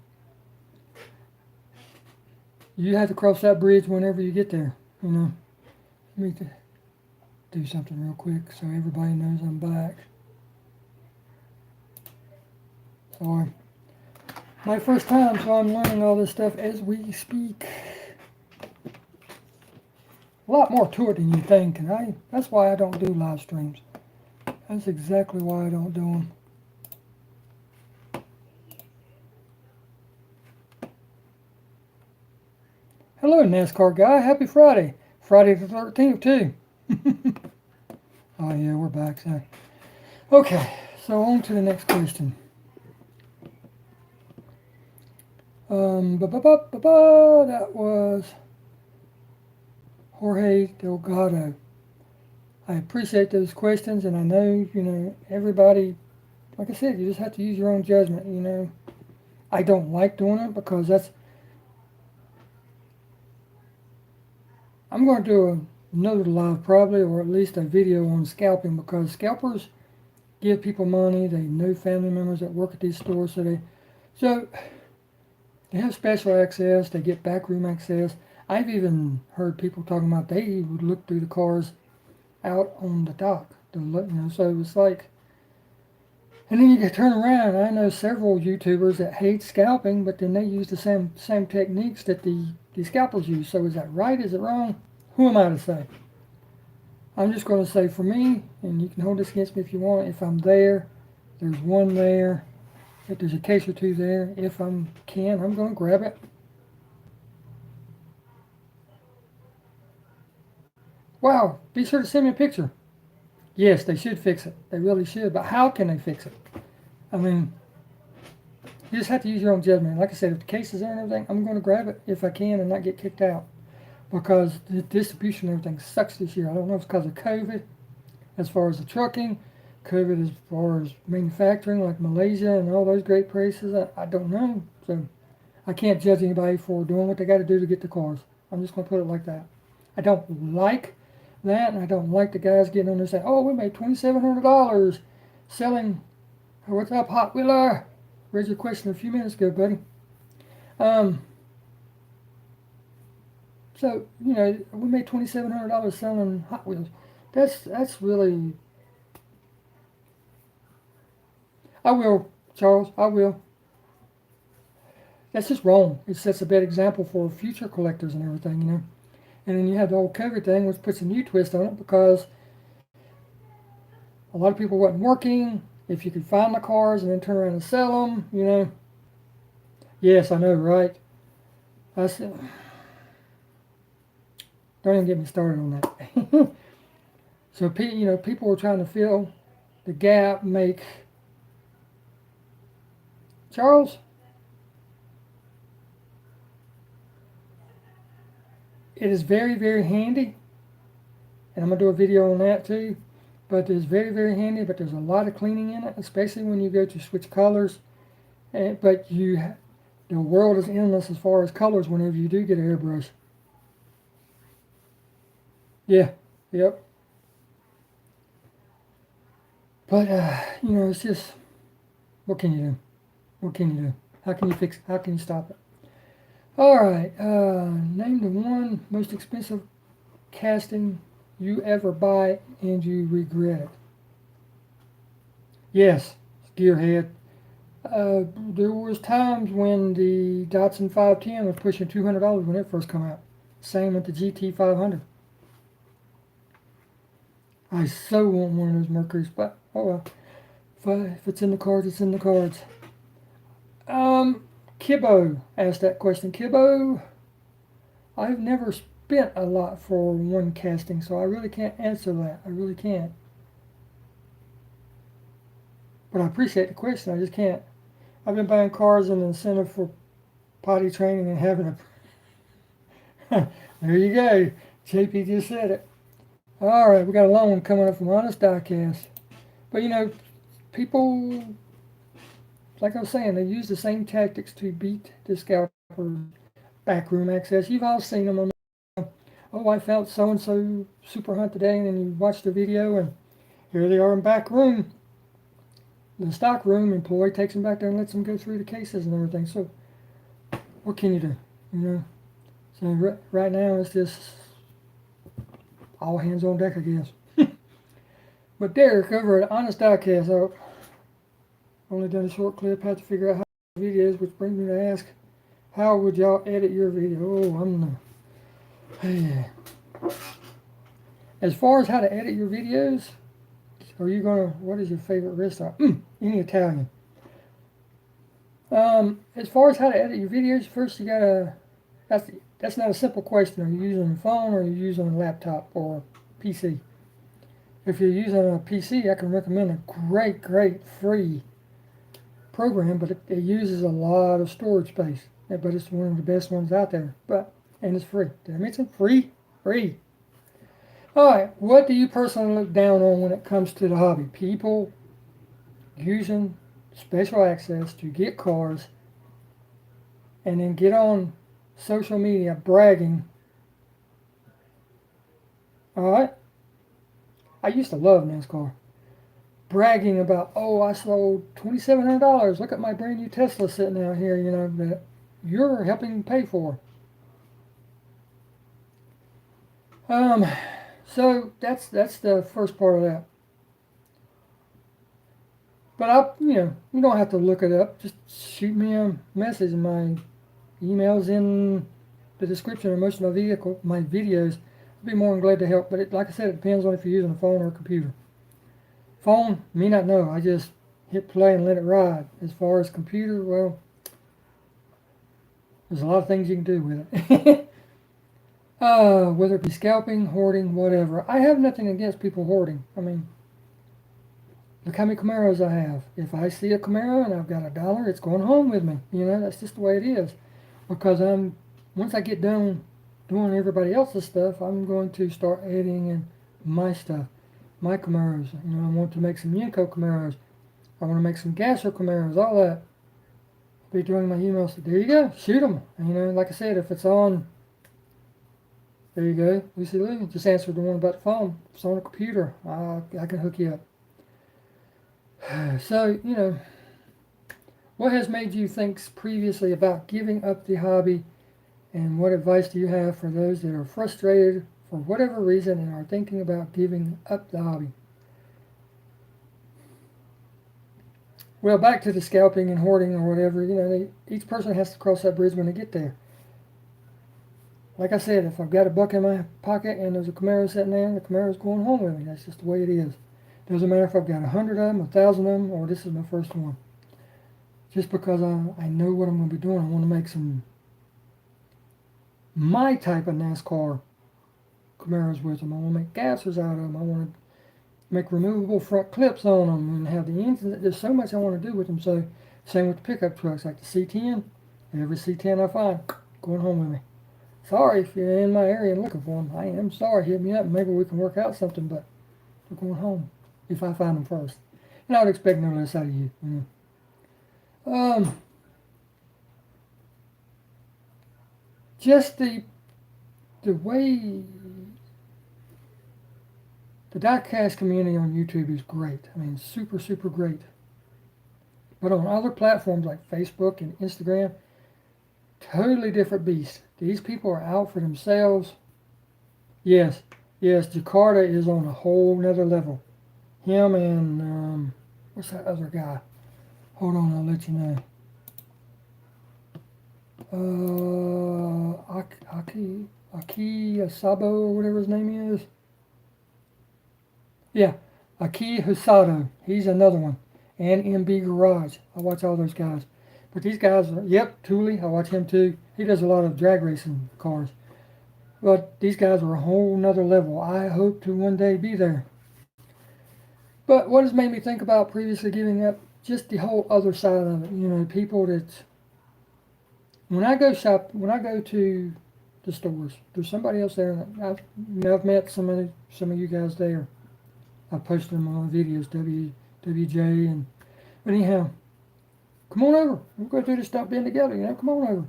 You have to cross that bridge whenever you get there. You know. Let me do something real quick so everybody knows I'm back. Sorry. my first time, so I'm learning all this stuff as we speak. A lot more to it than you think, and that's why I don't do live streams. That's exactly why I don't do them. Hello, NASCAR guy. Happy Friday. Friday the 13th, too. Oh, yeah, we're back. So. Okay, so on to the next question. That was Jorge Delgado. I appreciate those questions, and I know, everybody, like I said, you just have to use your own judgment, I don't like doing it because I'm going to do another live probably, or at least a video on scalping, because scalpers give people money. They know family members that work at these stores, so they have special access. They get backroom access. I've even heard people talking about they would look through the cars out on the dock. So it's like, and then you can turn around. I know several YouTubers that hate scalping, but then they use the same techniques that the scalpers use. So is that right? Is it wrong? Who am I to say? I'm just going to say for me, and you can hold this against me if you want, if I'm there, there's one there, if there's a case or two there, if I can, I'm going to grab it. Wow, be sure to send me a picture. Yes, they should fix it. They really should. But how can they fix it? I mean, you just have to use your own judgment. Like I said, if the case is there and everything, I'm going to grab it if I can and not get kicked out. Because the distribution and everything sucks this year. I don't know if it's because of COVID, as far as the trucking, COVID as far as manufacturing, like Malaysia and all those great places. I don't know. So I can't judge anybody for doing what they got to do to get the cars. I'm just going to put it like that. I don't like that, and I don't like the guys getting on there saying, oh, we made $2,700 selling, what's up, Hot Wheeler? Raised your question a few minutes ago, buddy. So, we made $2,700 selling Hot Wheels. That's really, I will, Charles, I will. That's just wrong. It sets a bad example for future collectors and everything. And then you have the whole COVID thing, which puts a new twist on it because a lot of people wasn't working. If you could find the cars and then turn around and sell them, Yes, I know, right? Don't even get me started on that. So, people were trying to fill the gap, make Charles. It is very, very handy, and I'm going to do a video on that too, but it's very, very handy, but there's a lot of cleaning in it, especially when you go to switch colors, but the world is endless as far as colors whenever you do get an airbrush. Yeah, yep. But, it's just, what can you do? What can you do? How can you fix it? How can you stop it? All right, name the one most expensive casting you ever buy and you regret it. Yes, Gearhead. There was times when the Datsun 510 was pushing $200 when it first came out. Same with the GT 500. I so want one of those Mercuries, but oh well. If it's in the cards, it's in the cards. Kibbo asked that question. Kibbo, I've never spent a lot for one casting, so I really can't answer that. I really can't. But I appreciate the question. I just can't. I've been buying cars in incentive for potty training and having a. There you go. JP just said it. All right, we got a long one coming up from Honest Diecast. But people, like I was saying, they use the same tactics to beat the scalper backroom access. You've all seen them on oh, I found so-and-so super hunt today, and then you watch the video, and here they are in back room. The stock room employee takes them back there and lets them go through the cases and everything. So what can you do? So right now it's just all hands on deck, I guess. But Derek over at Honest Diecast, I've only done a short clip, had to figure out how videos, which brings me to ask, how would y'all edit your video? Oh, as far as how to edit your videos, are you gonna? What is your favorite restaurant? Any Italian. As far as how to edit your videos, first you gotta. That's not a simple question. Are you using a phone or are you using a laptop or PC? If you're using a PC, I can recommend a great free program, but it uses a lot of storage space. But it's one of the best ones out there. And it's free. Did I mention free? Free. All right. What do you personally look down on when it comes to the hobby? People using special access to get cars and then get on social media bragging. All right. I used to love NASCAR. Bragging about, oh, I sold $2,700. Look at my brand new Tesla sitting out here, that you're helping pay for. So that's the first part of that. But you don't have to look it up. Just shoot me a message. My email's in the description of most of my videos. I'd be more than glad to help. But like I said, it depends on if you're using a phone or a computer. Phone, me not know. I just hit play and let it ride. As far as computer, well, there's a lot of things you can do with it. Whether it be scalping, hoarding, whatever. I have nothing against people hoarding. I mean, look how many Camaros I have. If I see a Camaro and I've got $1, it's going home with me. That's just the way it is. Because once I get done doing everybody else's stuff, I'm going to start adding in my stuff. My Camaros. I want to make some Yenko Camaros. I want to make some Gasser Camaros, all that. I'll be doing my emails. There you go. Shoot them. Like I said, if it's on, there you go. Lucy Lou, just answered the one about the phone. If it's on a computer, I can hook you up. So, what has made you think previously about giving up the hobby, and what advice do you have for those that are frustrated for whatever reason and are thinking about giving up the hobby? Well, back to the scalping and hoarding or whatever, each person has to cross that bridge when they get there. Like I said, if I've got $1 in my pocket and there's a Camaro sitting there, the Camaro's going home with me. That's just the way it is. Doesn't matter if I've got 100 of them, 1,000 of them, or this is my first one. Just because I know what I'm going to be doing. I want to make my type of NASCAR Camaros with them. I want to make gassers out of them. I want to make removable front clips on them and have the engines. There's so much I want to do with them. So same with the pickup trucks, like the C10. Every C10 I find, going home with me. Sorry if you're in my area and looking for them. I am sorry. Hit me up and maybe we can work out something, but they're going home if I find them first. And I would expect no less out of you. Just the way the diecast community on YouTube is great. I mean, super great. But on other platforms like Facebook and Instagram, totally different beast. These people are out for themselves. Yes, Jakarta is on a whole nother level. Him and what's that other guy? Hold on, I'll let you know. Aki Asabo or whatever his name is. Yeah, Aki Husado. He's another one. And MB Garage. I watch all those guys. But these guys are, Thule, I watch him too. He does a lot of drag racing cars. But these guys are a whole nother level. I hope to one day be there. But what has made me think about previously giving up, just the whole other side of it. People that, when I go to the stores, there's somebody else there. I've met some of you guys there. I've posted them on videos, WJ, but anyhow, come on over. We'll go through this dump bin together, come on over.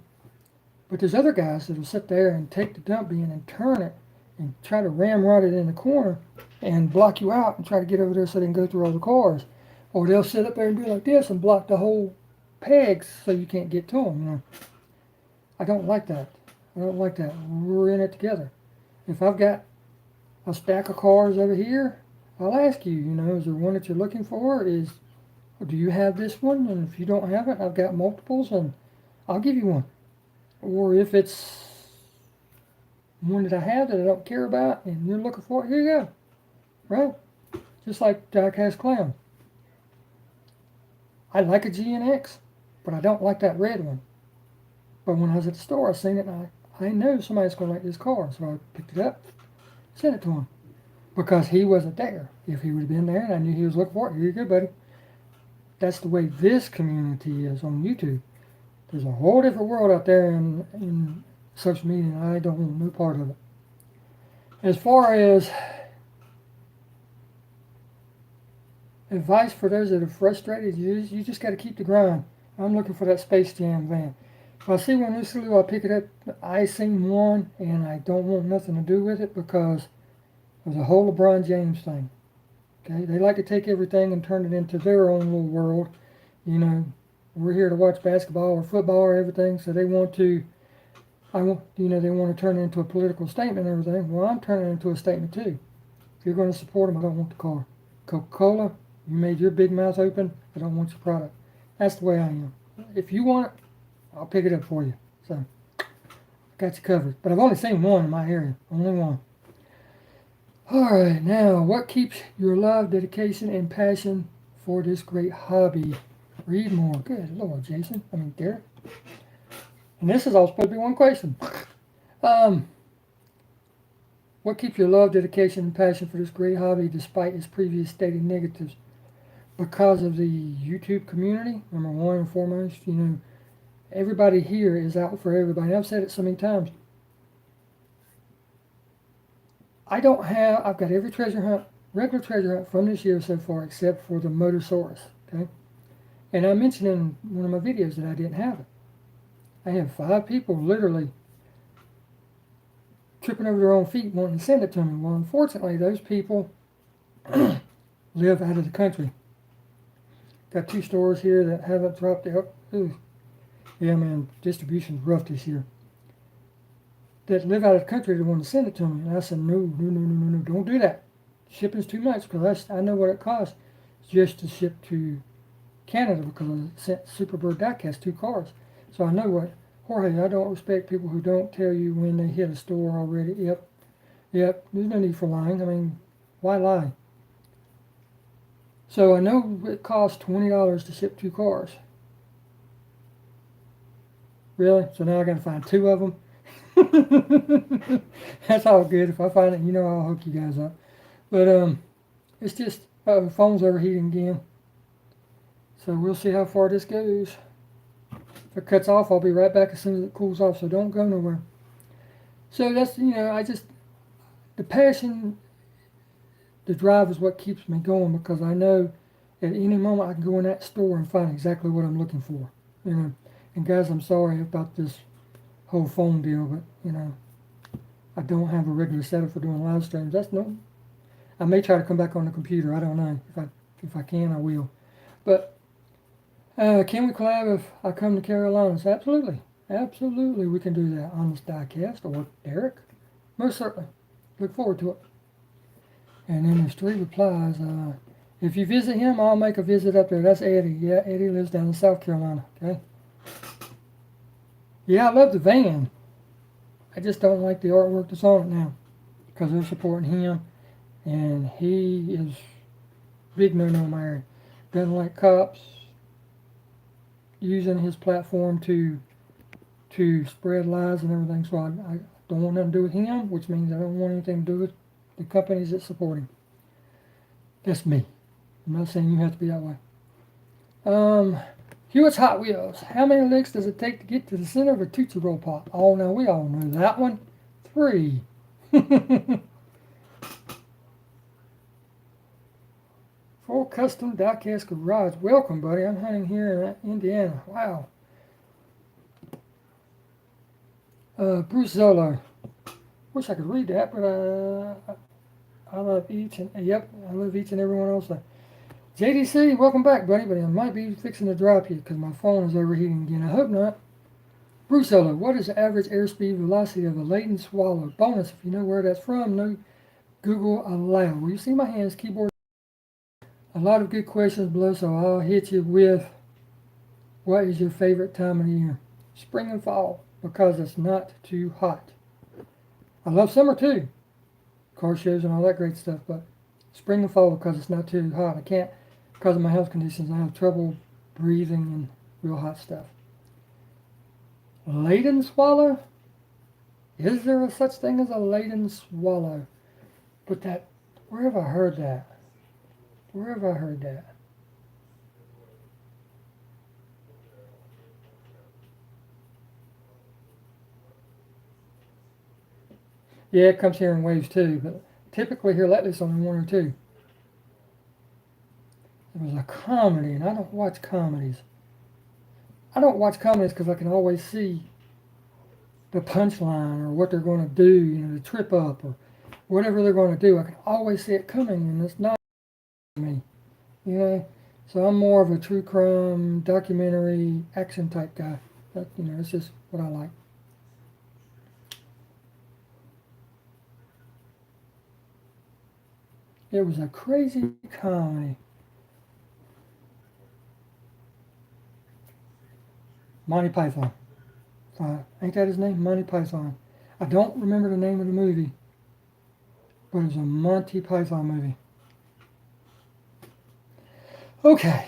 But there's other guys that'll sit there and take the dump bin and turn it and try to ramrod it in the corner and block you out and try to get over there so they can go through all the cars. Or they'll sit up there and do like this and block the whole pegs so you can't get to them, I don't like that. We're in it together. If I've got a stack of cars over here, I'll ask you, is there one that you're looking for? Is do you have this one? And if you don't have it, I've got multiples, and I'll give you one. Or if it's one that I have that I don't care about, and you're looking for it, here you go. Right? Just like Diecast Clown. I like a GNX, but I don't like that red one. But when I was at the store, I seen it, and I know somebody's going to like this car. So I picked it up, sent it to him. Because he wasn't there. If he would have been there and I knew he was looking for it, here you go, buddy. That's the way this community is on YouTube. There's a whole different world out there in social media, and I don't want no part of it. As far as advice for those that are frustrated, you just got to keep the grind. I'm looking for that Space Jam van. If I see one loose little, I pick it up. I seen one, and I don't want nothing to do with it because there's a whole LeBron James thing. Okay, they like to take everything and turn it into their own little world. You know, we're here to watch basketball or football or everything, so they want to. They want to turn it into a political statement and everything. Well, I'm turning it into a statement too. If you're going to support them, I don't want the car. Coca-Cola, you made your big mouth open. I don't want your product. That's the way I am. If you want it, I'll pick it up for you. So, I got you covered. But I've only seen one in my area. Only one. All right, now, what keeps your love, dedication, and passion for this great hobby? Read more. Good Lord, Jason. Derek. And this is all supposed to be one question. What keeps your love, dedication, and passion for this great hobby despite its previous stated negatives? Because of the YouTube community, number one and foremost, everybody here is out for everybody. I've said it so many times. I've got every regular treasure hunt from this year so far, except for the Motosaurus, okay? And I mentioned in one of my videos that I didn't have it. I had 5 people literally tripping over their own feet wanting to send it to me. Well, unfortunately, those people live out of the country. Got 2 stores here that haven't dropped out. Ooh. Yeah, man, distribution's rough this year. That live out of the country that want to send it to me. And I said, no, don't do that. Shipping's too much because I know what it costs just to ship to Canada because I sent Superbird Diecast 2 cars. So I know what. Jorge, I don't respect people who don't tell you when they hit a store already. Yep, there's no need for lying. Why lie? So I know it costs $20 to ship 2 cars. Really? So now I got to find 2 of them? That's all good. If I find it, I'll hook you guys up. But it's just phone's overheating again. So we'll see how far this goes. If it cuts off, I'll be right back as soon as it cools off. So don't go nowhere. So that's the passion, the drive is what keeps me going because I know at any moment I can go in that store and find exactly what I'm looking for. And guys, I'm sorry about this whole phone deal, but I don't have a regular setup for doing live streams. I may try to come back on the computer. I don't know. If I can, I will. But can we collab if I come to Carolinas? Absolutely, we can do that on this Diecast or Derek. Most certainly. Look forward to it. And then there's 3 replies. If you visit him, I'll make a visit up there. That's Eddie. Yeah, Eddie lives down in South Carolina. Okay. Yeah, I love the van. I just don't like the artwork that's on it now because they're supporting him, and he is big no-no in my area. Doesn't like cops using his platform to spread lies and everything. So I don't want nothing to do with him, which means I don't want anything to do with the companies that support him. That's me. I'm not saying you have to be that way. Hewitt's Hot Wheels. How many licks does it take to get to the center of a Tootsie Roll Pop? Oh, now we all know that one. 3. Full Custom Diecast Garage. Welcome, buddy. I'm hunting here in Indiana. Wow. Bruce Zolo. Wish I could read that, but I love each and every one else. JDC, welcome back, buddy, but I might be fixing to drop you because my phone is overheating again. I hope not. Bruce Zolo, what is the average airspeed velocity of a laden swallow? Bonus, if you know where that's from, no Google allowed. Well, you see my hands, keyboard. a lot of good questions below, so I'll hit you with, what is your favorite time of the year? Spring and fall, because it's not too hot. I love summer too, car shows and all that great stuff, but spring and fall because it's not too hot. I can't, because of my health conditions, I have trouble breathing in real hot stuff. Laden swallow? Is there a such thing as a laden swallow? But that, where have I heard that? Where have I heard that? Yeah, it comes here in waves too, but typically here lately it's only one or two. It was a comedy, and I don't watch comedies. I don't watch comedies because I can always see the punchline or what they're going to do, the trip up or whatever they're going to do. I can always see it coming, and it's not me, So I'm more of a true crime, documentary, action type guy. It's just what I like. It was a crazy comedy. Monty Python. Ain't that his name? Monty Python. I don't remember the name of the movie, but it was a Monty Python movie. Okay,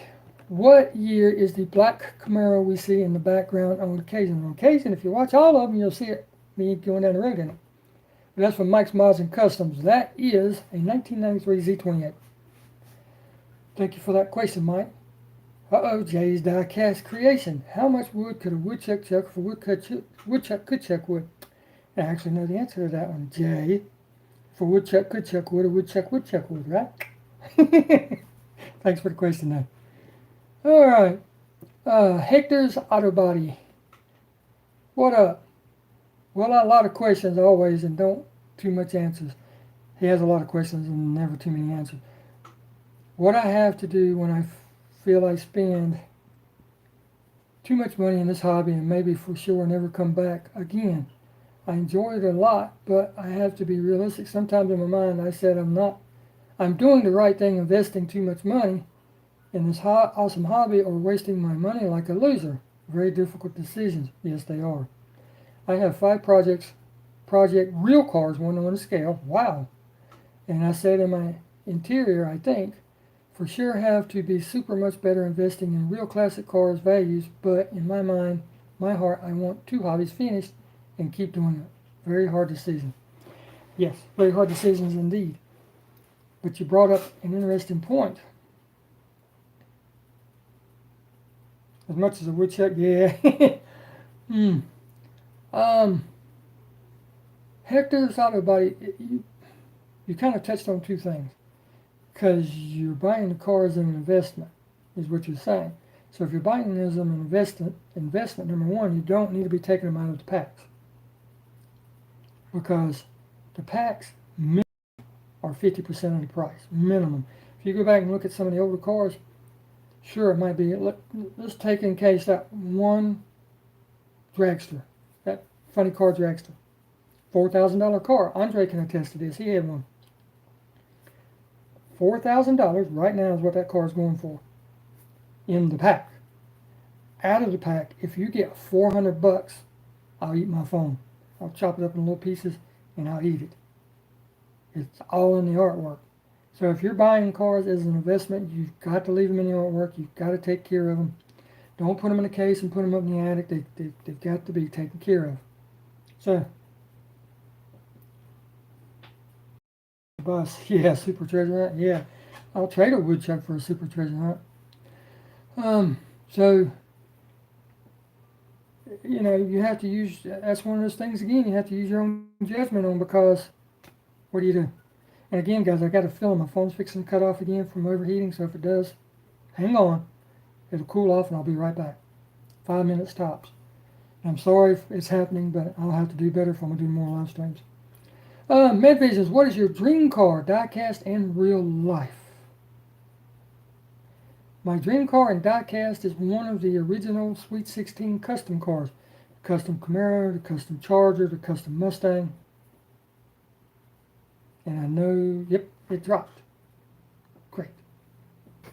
what year is the black Camaro we see in the background on occasion? On occasion, if you watch all of them, you'll see it, me going down the road in it. But that's from Mike's Mods and Customs. That is a 1993 Z28. Thank you for that question, Mike. Jay's die-cast creation. How much wood could a woodchuck chuck if a woodchuck could chuck wood? I actually know the answer to that one, Jay. If a woodchuck could chuck wood, a woodchuck would chuck wood, right? Thanks for the question, though. All right. Hector's Auto Body. What up? Well, a lot of questions always, and don't too much answers. He has a lot of questions and never too many answers. What I have to do when I feel I spend too much money in this hobby and maybe for sure never come back again. I enjoy it a lot, but I have to be realistic. Sometimes in my mind I said I'm doing the right thing, investing too much money in this awesome hobby, or wasting my money like a loser. Very difficult decisions. Yes, they are. I have 5 project real cars, one on a scale. Wow. And I said in my interior, I think, for sure have to be super much better investing in real classic cars values, but in my mind, my heart, I want 2 hobbies finished and keep doing it. Very hard decision. Yes, very hard decisions indeed. But you brought up an interesting point. As much as a woodchuck, yeah. Hector's Auto Body, you kind of touched on 2 things. Because you're buying the car as an investment, is what you're saying. So if you're buying them as an investment, number one, you don't need to be taking them out of the packs. Because the packs minimum are 50% of the price, minimum. If you go back and look at some of the older cars, sure, it might be, let's take in case that one dragster, that funny car dragster, $4,000 car. Andre can attest to this, he had one. $4,000 right now is what that car is going for in the pack. Out of the pack, if you get $400, I'll eat my phone. I'll chop it up in little pieces and I'll eat it. It's all in the artwork. So if you're buying cars as an investment, you've got to leave them in the artwork. You've got to take care of them. Don't put them in a case and put them up in the attic. They've got to be taken care of. So, bus, yeah, super treasure hunt, yeah. I'll trade a woodchuck for a super treasure hunt. So, you have to use, that's one of those things again, you have to use your own judgment on, because what do you do? And again, guys, I got a feeling my phone's fixing to cut off again from overheating, so if it does, hang on. It'll cool off and I'll be right back. 5 minutes tops. I'm sorry if it's happening, but I'll have to do better if I'm going to do more live streams. Medvisions, what is your dream car, diecast and real life? My dream car in diecast is one of the original Sweet 16 custom cars. The custom Camaro, the custom Charger, the custom Mustang. And I know, yep, it dropped.